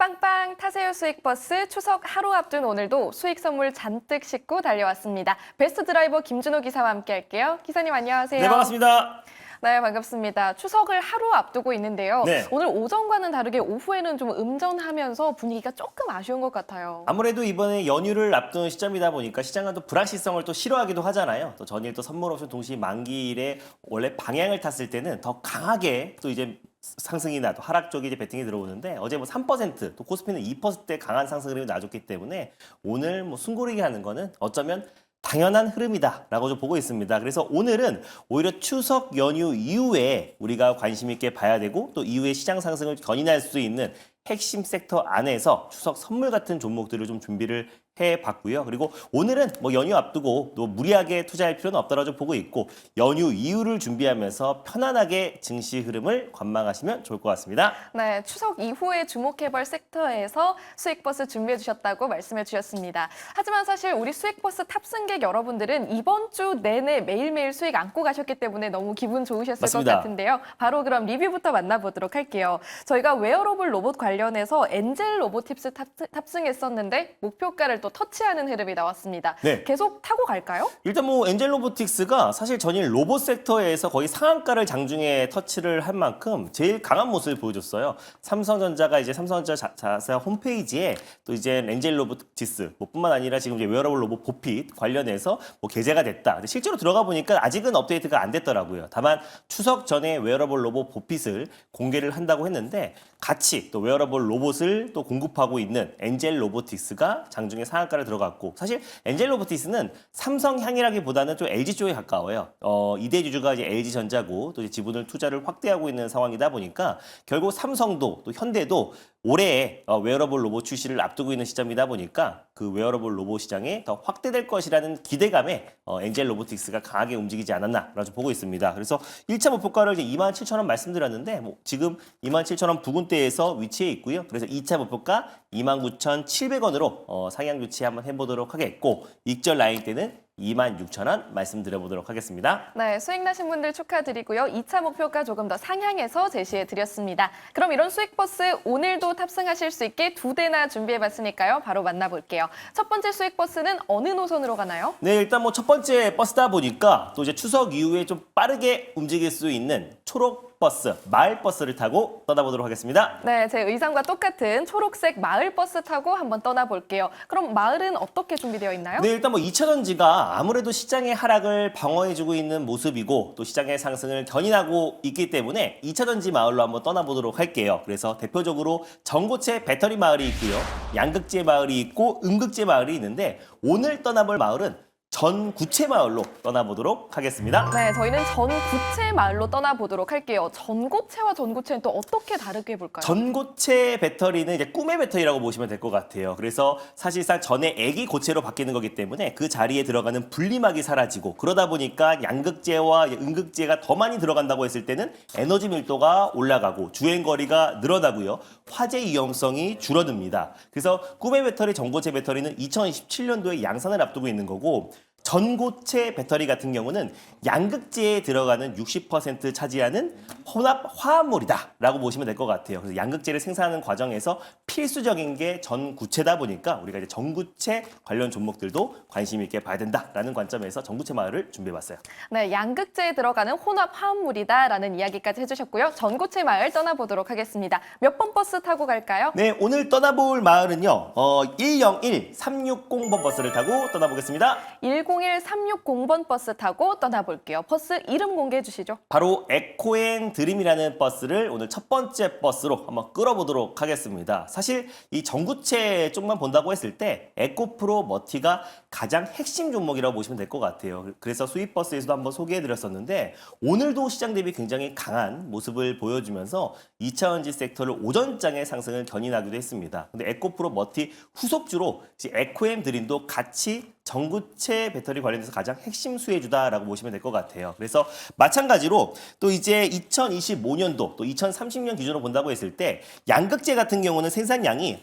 빵빵 타세요 수익버스 추석 하루 앞둔 오늘도 수익 선물 잔뜩 싣고 달려왔습니다. 베스트 드라이버 김준호 기사와 함께 할게요. 기사님 안녕하세요. 네, 반갑습니다. 네, 반갑습니다. 추석을 하루 앞두고 있는데요. 네. 오늘 오전과는 다르게 오후에는 좀 음전하면서 분위기가 조금 아쉬운 것 같아요. 아무래도 이번에 연휴를 앞둔 시점이다 보니까 시장은 또 불확실성을 또 싫어하기도 하잖아요. 또 전일 또 선물 옵션 동시 만기일에 원래 방향을 탔을 때는 더 강하게 또 이제 상승이나 또 하락 쪽에 이제 베팅이 들어오는데 어제 뭐 3%, 또 코스피는 2%대 강한 상승 흐름이 나줬기 때문에 오늘 뭐 숨고르기 하는 거는 어쩌면 당연한 흐름이다라고 좀 보고 있습니다. 그래서 오늘은 오히려 추석 연휴 이후에 우리가 관심 있게 봐야 되고 또 이후에 시장 상승을 견인할 수 있는 핵심 섹터 안에서 추석 선물 같은 종목들을 좀 준비를 해봤고요. 그리고 오늘은 뭐 연휴 앞두고 또 무리하게 투자할 필요는 없다고 좀 보고 있고 연휴 이후를 준비하면서 편안하게 증시 흐름을 관망하시면 좋을 것 같습니다. 네, 추석 이후에 주목해볼 섹터에서 수익버스 준비해 주셨다고 말씀해 주셨습니다. 하지만 사실 우리 수익버스 탑승객 여러분들은 이번 주 내내 매일매일 수익 안고 가셨기 때문에 너무 기분 좋으셨을 맞습니다. 것 같은데요. 바로 그럼 리뷰부터 만나보도록 할게요. 저희가 웨어러블 로봇 관련해서 엔젤 로보틱스 탑승했었는데 목표가를 또 터치하는 흐름이 나왔습니다. 네. 계속 타고 갈까요? 일단 뭐 엔젤 로보틱스가 사실 전일 로봇 섹터에서 거의 상한가를 장중에 터치를 한 만큼 제일 강한 모습을 보여줬어요. 삼성전자가 이제 삼성전자 자사 홈페이지에 또 이제 엔젤 로보틱스 뿐만 아니라 지금 이제 웨어러블 로봇 보핏 관련해서 뭐 게재가 됐다. 근데 실제로 들어가 보니까 아직은 업데이트가 안 됐더라고요. 다만 추석 전에 웨어러블 로봇 보핏을 공개를 한다고 했는데 같이 또 웨어러블 로봇을 또 공급하고 있는 엔젤 로보틱스가 장중에 상한가를 들어갔고 사실 엔젤 로보틱스는 삼성향이라기보다는 좀 LG 쪽에 가까워요. 2대 주주가 이제 LG전자고 또 이제 지분을 투자를 확대하고 있는 상황이다 보니까 결국 삼성도 또 현대도 올해 웨어러블 로봇 출시를 앞두고 있는 시점이다 보니까 그 웨어러블 로봇 시장이 더 확대될 것이라는 기대감에 엔젤 로보틱스가 강하게 움직이지 않았나라고 보고 있습니다. 그래서 1차 목표가를 이제 27,000원 말씀드렸는데 뭐 지금 27,000원 부근대에서 위치해 있고요. 그래서 2차 목표가 29,700원으로 상향 조치 한번 해보도록 하겠고 익절 라인 때는 26,000원 말씀드려보도록 하겠습니다. 네, 수익 나신 분들 축하드리고요. 2차 목표가 조금 더 상향해서 제시해드렸습니다. 그럼 이런 수익버스 오늘도 탑승하실 수 있게 2대나 준비해봤으니까요. 바로 만나볼게요. 첫 번째 수익버스는 어느 노선으로 가나요? 네, 일단 뭐 첫 번째 버스다 보니까 또 이제 추석 이후에 좀 빠르게 움직일 수 있는 초록 버스, 마을 버스를 타고 떠나보도록 하겠습니다. 네, 제 의상과 똑같은 초록색 마을 버스 타고 한번 떠나볼게요. 그럼 마을은 어떻게 준비되어 있나요? 네, 일단 뭐 2차전지가 아무래도 시장의 하락을 방어해주고 있는 모습이고 또 시장의 상승을 견인하고 있기 때문에 2차전지 마을로 한번 떠나보도록 할게요. 그래서 대표적으로 전고체 배터리 마을이 있고요. 양극재 마을이 있고 음극재 마을이 있는데 오늘 떠나볼 마을은 전구체 마을로 떠나보도록 하겠습니다. 네, 저희는 전구체 마을로 떠나보도록 할게요. 전고체와 전구체는 또 어떻게 다르게 볼까요? 전고체 배터리는 이제 꿈의 배터리라고 보시면 될 것 같아요. 그래서 사실상 전에 애기 고체로 바뀌는 거기 때문에 그 자리에 들어가는 분리막이 사라지고 그러다 보니까 양극재와 음극재가 더 많이 들어간다고 했을 때는 에너지 밀도가 올라가고 주행 거리가 늘어나고요. 화재 위험성이 줄어듭니다. 그래서 꿈의 배터리, 전고체 배터리는 2027년도에 양산을 앞두고 있는 거고 전고체 배터리 같은 경우는 양극재에 들어가는 60% 차지하는 혼합 화합물이다라고 보시면 될 것 같아요. 그래서 양극재를 생산하는 과정에서 필수적인 게 전구체다 보니까 우리가 이제 전구체 관련 종목들도 관심 있게 봐야 된다라는 관점에서 전구체 마을을 준비해봤어요. 네, 양극재에 들어가는 혼합 화합물이다라는 이야기까지 해주셨고요. 전고체 마을 떠나보도록 하겠습니다. 몇 번 버스 타고 갈까요? 네, 오늘 떠나볼 마을은요. 101360번 버스를 타고 떠나보겠습니다. 101360번 버스 타고 떠나볼게요. 버스 이름 공개해 주시죠. 바로 에코앤 드림이라는 버스를 오늘 첫 번째 버스로 한번 끌어보도록 하겠습니다. 사실 이 전구체 쪽만 본다고 했을 때 에코프로 머티가 가장 핵심 종목이라고 보시면 될 것 같아요. 그래서 수입버스에서도 한번 소개해드렸었는데 오늘도 시장 대비 굉장히 강한 모습을 보여주면서 2차전지 섹터를 오전장의 상승을 견인하기도 했습니다. 근데 에코프로 머티 후속주로 에코앤 드림도 같이 전구체 배터리 관련해서 가장 핵심 수혜주다라고 보시면 될 것 같아요. 그래서 마찬가지로 또 이제 2025년도 또 2030년 기준으로 본다고 했을 때 양극재 같은 경우는 생산량이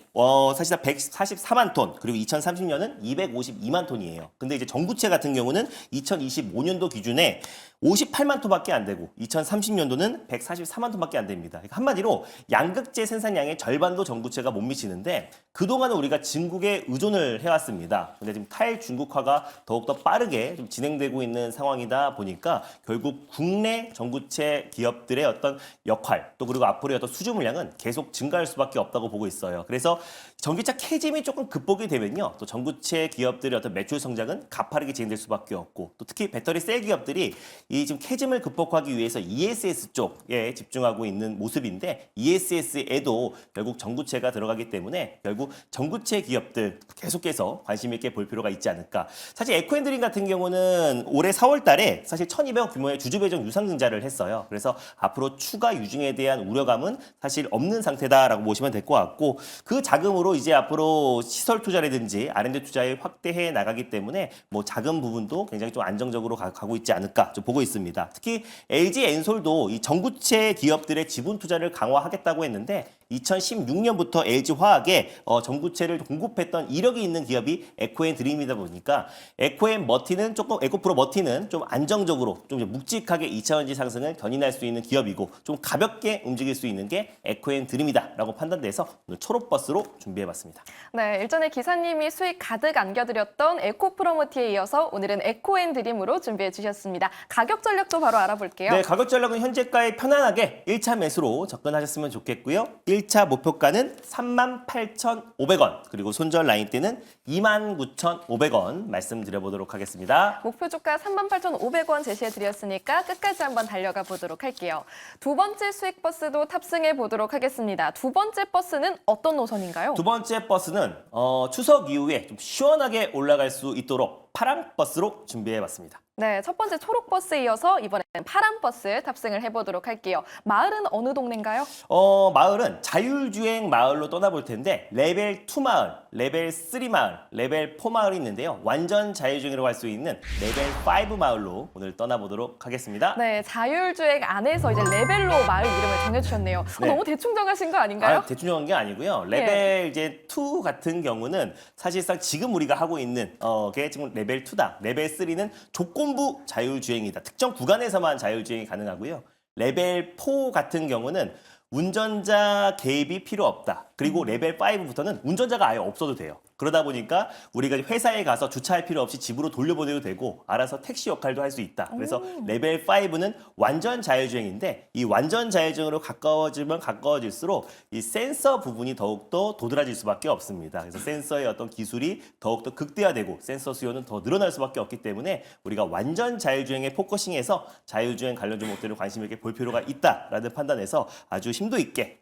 사실상 144만 톤, 그리고 2030년은 252만 톤이에요. 근데 이제 전구체 같은 경우는 2025년도 기준에 58만 톤밖에 안 되고 2030년도는 144만 톤밖에 안 됩니다. 그러니까 한마디로 양극재 생산량의 절반도 전구체가 못 미치는데 그동안은 우리가 중국에 의존을 해왔습니다. 근데 지금 탈중국화가 더욱더 빠르게 좀 진행되고 있는 상황이다 보니까 결국 국내 전구체 기업들의 어떤 역할 또 그리고 앞으로의 어떤 수주 물량은 계속 증가할 수밖에 없다고 보고 있어요. 그래서 전기차 캐즘이 조금 극복이 되면요. 또 전구체 기업들의 어떤 매출 성장은 가파르게 진행될 수밖에 없고 또 특히 배터리 셀 기업들이 이 지금 캐즘을 극복하기 위해서 ESS 쪽에 집중하고 있는 모습인데 ESS에도 결국 전구체가 들어가기 때문에 결국 전구체 기업들 계속해서 관심 있게 볼 필요가 있지 않을까. 사실 에코앤드림 같은 경우는 올해 4월 달에 사실 1,200억 규모의 주주 배정 유상증자를 했어요. 그래서 앞으로 추가 유증에 대한 우려감은 사실 없는 상태다라고 보시면 될 것 같고 그 자금으로 이제 앞으로 시설 투자라든지 R&D 투자에 확대해 나가기 때문에 뭐 작은 부분도 굉장히 좀 안정적으로 가고 있지 않을까 좀 보고 있습니다. 특히 LG 엔솔도 이 전구체 기업들의 지분 투자를 강화하겠다고 했는데 2016년부터 LG화학에 전구체를 공급했던 이력이 있는 기업이 에코앤드림이다 보니까 에코앤머티는 조금 에코프로 머티는 좀 안정적으로 좀 묵직하게 2차전지 상승을 견인할 수 있는 기업이고 좀 가볍게 움직일 수 있는 게 에코앤드림이다라고 판단돼서 오늘 초록버스로 준비해봤습니다. 네, 일전에 기사님이 수익 가득 안겨드렸던 에코프로머티에 이어서 오늘은 에코앤드림으로 준비해 주셨습니다. 가격 전략도 바로 알아볼게요. 네, 가격 전략은 현재가에 편안하게 1차 매수로 접근하셨으면 좋겠고요. 1차 목표가는 38,500원, 그리고 손절 라인대는 29,500원 말씀드려보도록 하겠습니다. 목표 주가 38,500원 제시해드렸으니까 끝까지 한번 달려가 보도록 할게요. 두 번째 수익 버스도 탑승해 보도록 하겠습니다. 두 번째 버스는 어떤 노선인가요? 두 번째 버스는 추석 이후에 좀 시원하게 올라갈 수 있도록 파랑 버스로 준비해봤습니다. 네, 첫 번째 초록 버스에 이어서 이번에는 파란 버스 탑승을 해보도록 할게요. 마을은 어느 동네인가요? 마을은 자율주행 마을로 떠나볼 텐데 레벨 2 마을, 레벨 3 마을, 레벨 4 마을이 있는데요. 완전 자율주행으로 갈 수 있는 레벨 5 마을로 오늘 떠나보도록 하겠습니다. 네, 자율주행 안에서 이제 레벨로 마을 이름을 정해주셨네요. 네. 너무 대충 정하신 거 아닌가요? 대충 정한 게 아니고요. 레벨 이제 2 같은 경우는 사실상 지금 우리가 하고 있는 게 지금 레벨 2다. 레벨 3는 조건부 자율주행이다. 특정 구간에서만 자율주행이 가능하고요. 레벨 4 같은 경우는 운전자 개입이 필요 없다. 그리고 레벨 5부터는 운전자가 아예 없어도 돼요. 그러다 보니까 우리가 회사에 가서 주차할 필요 없이 집으로 돌려보내도 되고 알아서 택시 역할도 할 수 있다. 그래서 레벨 5는 완전 자율주행인데 이 완전 자율주행으로 가까워지면 가까워질수록 이 센서 부분이 더욱더 도드라질 수밖에 없습니다. 그래서 센서의 어떤 기술이 더욱더 극대화되고 센서 수요는 더 늘어날 수밖에 없기 때문에 우리가 완전 자율주행에 포커싱해서 자율주행 관련 종목들을 관심 있게 볼 필요가 있다라는 판단에서 아주 심도 있게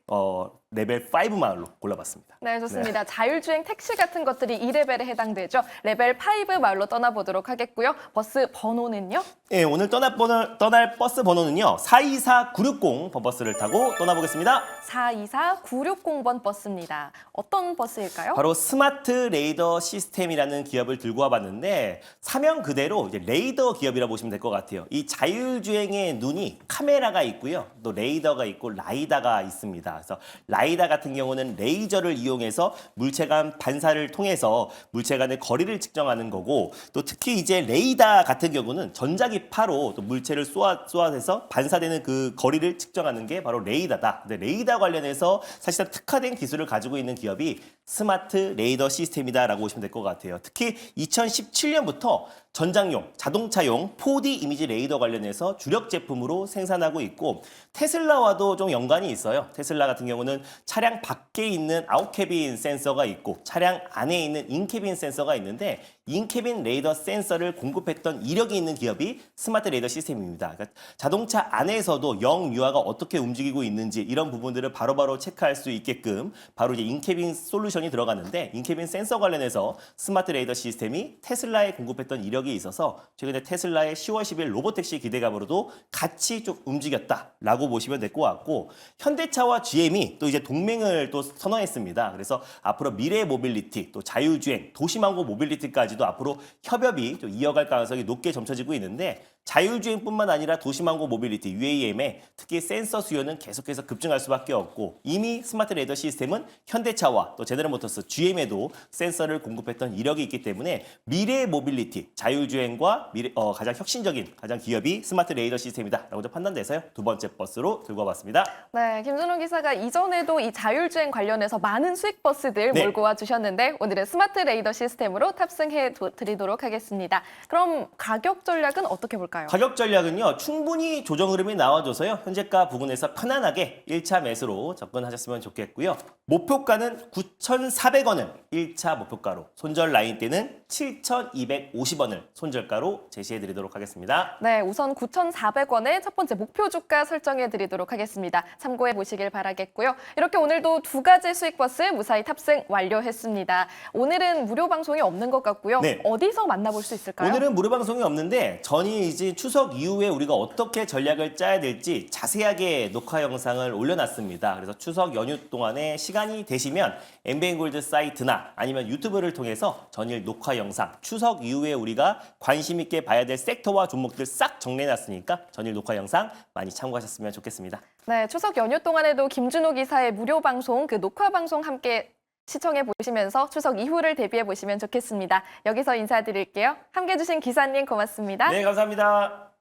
레벨 5 마을로 골라봤습니다. 네, 좋습니다. 자율주행 택시 같은 것들이 2레벨에 해당되죠. 레벨 5 마을로 떠나보도록 하겠고요. 버스 번호는요? 네, 오늘 떠날 버스 번호는요. 424960 버스를 타고 떠나보겠습니다. 424960번 버스입니다. 어떤 버스일까요? 바로 스마트 레이더 시스템이라는 기업을 들고 와봤는데 사명 그대로 이제 레이더 기업이라 보시면 될 것 같아요. 이 자율주행의 눈이 카메라가 있고요. 또 레이더가 있고 라이다가 있습니다. 그래서 라이다 같은 경우는 레이저를 이용해서 물체 간 반사를 통해서 물체 간의 거리를 측정하는 거고 또 특히 이제 레이다 같은 경우는 전자기파로 또 물체를 쏘아서 반사되는 그 거리를 측정하는 게 바로 레이다다. 근데 레이다 관련해서 사실상 특화된 기술을 가지고 있는 기업이 스마트 레이더 시스템이다라고 보시면 될 것 같아요. 특히 2017년부터 전장용, 자동차용 4D 이미지 레이더 관련해서 주력 제품으로 생산하고 있고 테슬라와도 좀 연관이 있어요. 테슬라 같은 경우는 차량 밖에 있는 아웃캐빈 센서가 있고 차량 안에 있는 인캐빈 센서가 있는데 인캐빈 레이더 센서를 공급했던 이력이 있는 기업이 스마트 레이더 시스템입니다. 그러니까 자동차 안에서도 영유아가 어떻게 움직이고 있는지 이런 부분들을 바로바로 체크할 수 있게끔 바로 이제 인캐빈 솔루션이 들어가는데 인캐빈 센서 관련해서 스마트 레이더 시스템이 테슬라에 공급했던 이력이 있어서 최근에 테슬라의 10월 10일 로보택시 기대감으로도 같이 좀 움직였다라고 보시면 될 것 같고 현대차와 GM이 또 이제 경제 동맹을 또 선언했습니다. 그래서 앞으로 미래 모빌리티, 또 자율주행, 도시망고 모빌리티까지도 앞으로 협업이 좀 이어갈 가능성이 높게 점쳐지고 있는데 자율주행뿐만 아니라 도시망고 모빌리티, UAM에 특히 센서 수요는 계속해서 급증할 수밖에 없고 이미 스마트 레이더 시스템은 현대차와 또 제네럴모터스, GM에도 센서를 공급했던 이력이 있기 때문에 미래의 모빌리티, 자율주행과 가장 혁신적인 가장 기업이 스마트 레이더 시스템이다라고 판단돼서요. 두 번째 버스로 들고 와봤습니다. 네, 김준호 기사가 이전에도 이 자율주행 관련해서 많은 수익 버스들 네. 몰고 와 주셨는데 오늘은 스마트 레이더 시스템으로 탑승해 드리도록 하겠습니다. 그럼 가격 전략은 어떻게 볼까요? 가격 전략은요. 충분히 조정 흐름이 나와줘서요. 현재가 부근에서 편안하게 1차 매수로 접근하셨으면 좋겠고요. 목표가는 9,400원을 1차 목표가로, 손절 라인 때는 7,250원을 손절가로 제시해드리도록 하겠습니다. 네, 우선 9,400원의 첫 번째 목표 주가 설정해 드리도록 하겠습니다. 참고해 보시길 바라겠고요. 이렇게 오늘도 두 가지 수익 버스 무사히 탑승 완료했습니다. 오늘은 무료 방송이 없는 것 같고요. 네. 어디서 만나볼 수 있을까요? 오늘은 무료 방송이 없는데 전이 추석 이후에 우리가 어떻게 전략을 짜야 될지 자세하게 녹화 영상을 올려놨습니다. 그래서 추석 연휴 동안에 시간이 되시면 엠베인골드 사이트나 아니면 유튜브를 통해서 전일 녹화 영상, 추석 이후에 우리가 관심 있게 봐야 될 섹터와 종목들 싹 정리해놨으니까 전일 녹화 영상 많이 참고하셨으면 좋겠습니다. 네, 추석 연휴 동안에도 김준호 기사의 무료 방송, 그 녹화 방송 함께 시청해 보시면서 추석 이후를 대비해 보시면 좋겠습니다. 여기서 인사드릴게요. 함께 해주신 기사님 고맙습니다. 네, 감사합니다.